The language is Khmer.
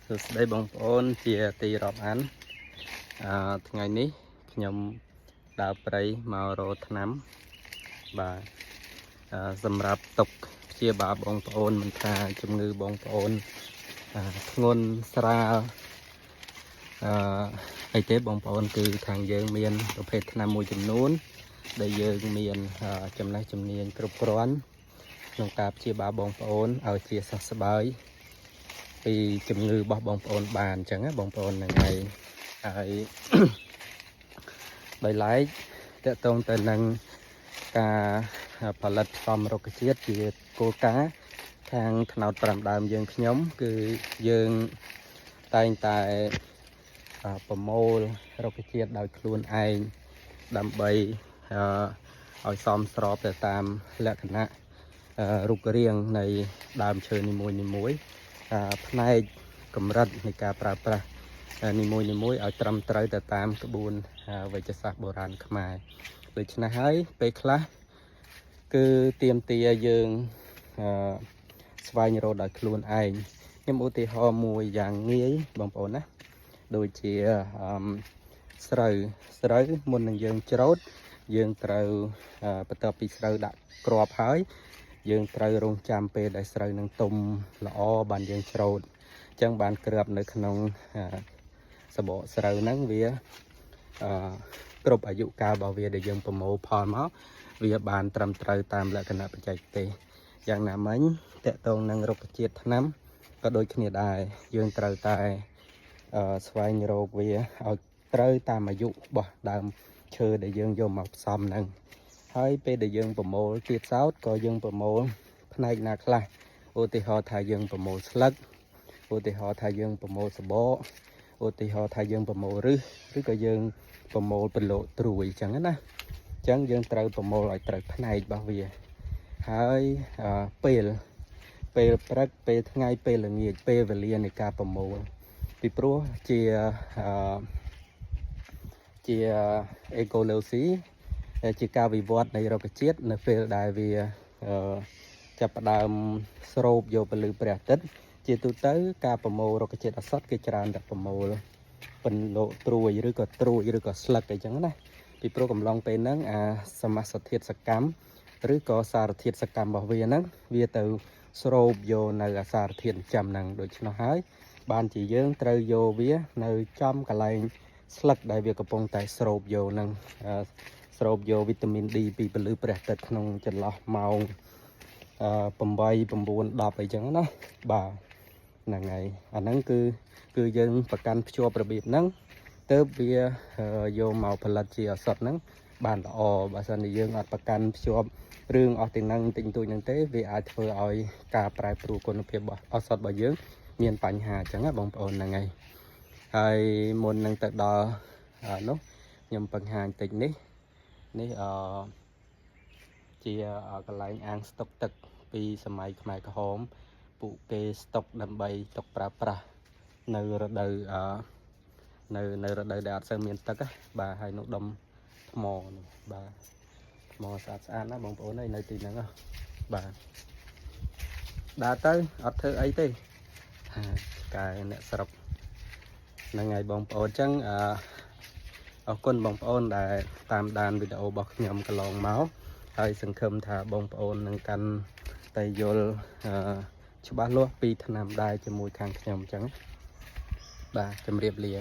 សួស្តីបងប្អូនជាទីរាប់អានថ្ងៃនេះខ្ញុំដើរព្រៃមករកថ្នាំបាទសម្រាប់ទុកព្យាបាលបងប្អូនមិនថាជំងឺបងប្អូនធ្ងន់ស្រាលអីទេបងប្អូនគឺខាងយើងមានប្រភេទថ្នាំមួយចំនួនដែលយើងមានចំណេះជំនាញគ្រប់គ្រាន់ក្នុងការព្យាបាលបងប្អូនឲ្យជាសះស្បើយពីជំងឺរបស់បងប្អូនបានអញ្ចឹងណាបងប្អូនហ្នឹងហើយដោយឡែកតកតងទៅនឹងការផលិតផ្សំរុក្ខជាតិជាគោលការណ៍ខាងថ្នោត5ដើមយើងខ្ញុំគឺយើងតែងតែប្រមូលរុក្ខជាតិដោយខ្លួនឯងដើម្បីឲ្យសមស្របទៅតាមលក្ខណៈរូបរាងនៃដើមឈើនីមួយៗផ្នែកកម្រិតនៃការប្រើប្រាស់នីមួយឲ្យត្រឹមត្រូវទៅតាមក្បួនវេជ្ជសាស្ត្របុរាណខ្មែរដូច្នេះហើយពេលខ្លះគឺទាមទារយើងស្វែងរកដោយខ្លួនឯងខ្ញុំឧទាហរណ៍មួយយ៉ាងងាយបងប្អូនណាដូចជាស្រូវមុននឹងយើងច្រូតយើងត្រូវបន្ទាប់ពីស្រូវដាក់គ្រាប់ហើយយើងត្រូវរង់ចាំពេលដែលស្រូវនឹងទុំល្អបានយើងច្រូតអញ្ចឹងបានគ្រាប់នៅក្នុងសបកស្រូវហ្នឹងវាគ្រប់អាយុកាលរបស់វាដែលយើងប្រមូលផលមកវាបានត្រឹមត្រូវតាមលក្ខណៈបច្ចេកទេសយ៉ាងណាមិញតកតងនឹងរុក្ខជាតិថ្នាំក៏ដូចគ្នាដែរយើងត្រូវតែស្វែងរកវាឲ្យត្រូវតាមអាយុរបស់ដើមឈើដែលយើងយកមកផ្សំហ្នឹងហើយពេលដែលយើងប្រមូលទៀតសោតក៏យើងប្រមូលផ្នែកណាខ្លះឧទាហរណ៍ថាយើងប្រមូលស្លឹកឧទាហរណ៍ថាយើងប្រមូលសបកឧទាហរណ៍ថាយើងប្រមូលឫសឬក៏យើងប្រមូលពន្លកត្រួយអញ្ចឹងណាអញ្ចឹងយើងត្រូវប្រមូលឲ្យត្រូវផ្នែករបស់វាហើយពេលព្រឹកពេលថ្ងៃពេលល្ងាចពេលវេលានៃការប្រមូលពីព្រោះជាអេកូឡូស៊ីជាការវិវត្តនៃរុក្ខជាតិនៅពេលដែលវាចាប់ផ្ដើមស្រូបយកពន្លឺព្រះអាទិត្យជាទូទៅការប្រមូលរុក្ខជាតិឱសថគេច្រើនតែប្រមូលពន្លកត្រួយឬក៏ស្លឹកអីចឹងណាពីព្រោះកំឡុងពេលហ្នឹងសមាសធាតុសកម្មឬក៏សារធាតុសកម្មរបស់វាហ្នឹងវាទៅស្រូបយកនៅអាសារធាតុចិញ្ចឹមហ្នឹងដូច្នោះហើយបានជាយើងត្រូវយកវានៅចំកន្លែងស្លឹកដែលវាកំពុងតែស្រូបយកនឹងស្រូបយកវីតាមីន D ពីពន្លឺព្រះអាទិត្យក្នុងចន្លោះម៉ោង8 9 10អីចឹងណាបាទហ្នឹងហើយអាហ្នឹងគឺយើងប្រកាន់ភ្ជាប់របៀបហ្នឹងទៅវាយកមកផលិតជាឱសថហ្នឹងបានល្អបើសិនជាយើងអត់ប្រកាន់ភ្ជាប់រឿងអស់ទាំងហ្នឹងតិចតួចហ្នឹងទេវាអាចធ្វើឲ្យការប្រែប្រួលគុណភាពរបស់ឱសថរបស់យើងមានបញ្ហាអញ្ចឹងណាបងប្អូនហ្នឹងហើយមុននឹងទៅដល់នោះខ្ញុំបង្ហាញតិចនេះជាកន្លែងអាងស្តុកទឹកពីសម័យខ្មែរក្រហមពួកគេស្តុកដើម្បីទុកប្រើប្រាស់នៅរដូវនៅរដូវដែលអត់សូវមានទឹកបាទហើយនោះដុំថ្មនេះបាទថ្មស្អាតណាបងប្អូននៅទីហ្នឹងបាទដើរទៅអត់ធ្វើអីទេកែអ្នកស្រុកហ្នឹងហើយបងប្អូនអញ្ចឹងអរគុណបងប្អូនដែលតាមដានវីដេអូរបស់ខ្ញុំកន្លងមកហើយសង្ឃឹមថាបងប្អូននឹងកាន់តែយល់ច្បាស់លាស់ពីថ្នាំដែរជាមួយខាងខ្ញុំអញ្ចឹងបាទជម្រាបលា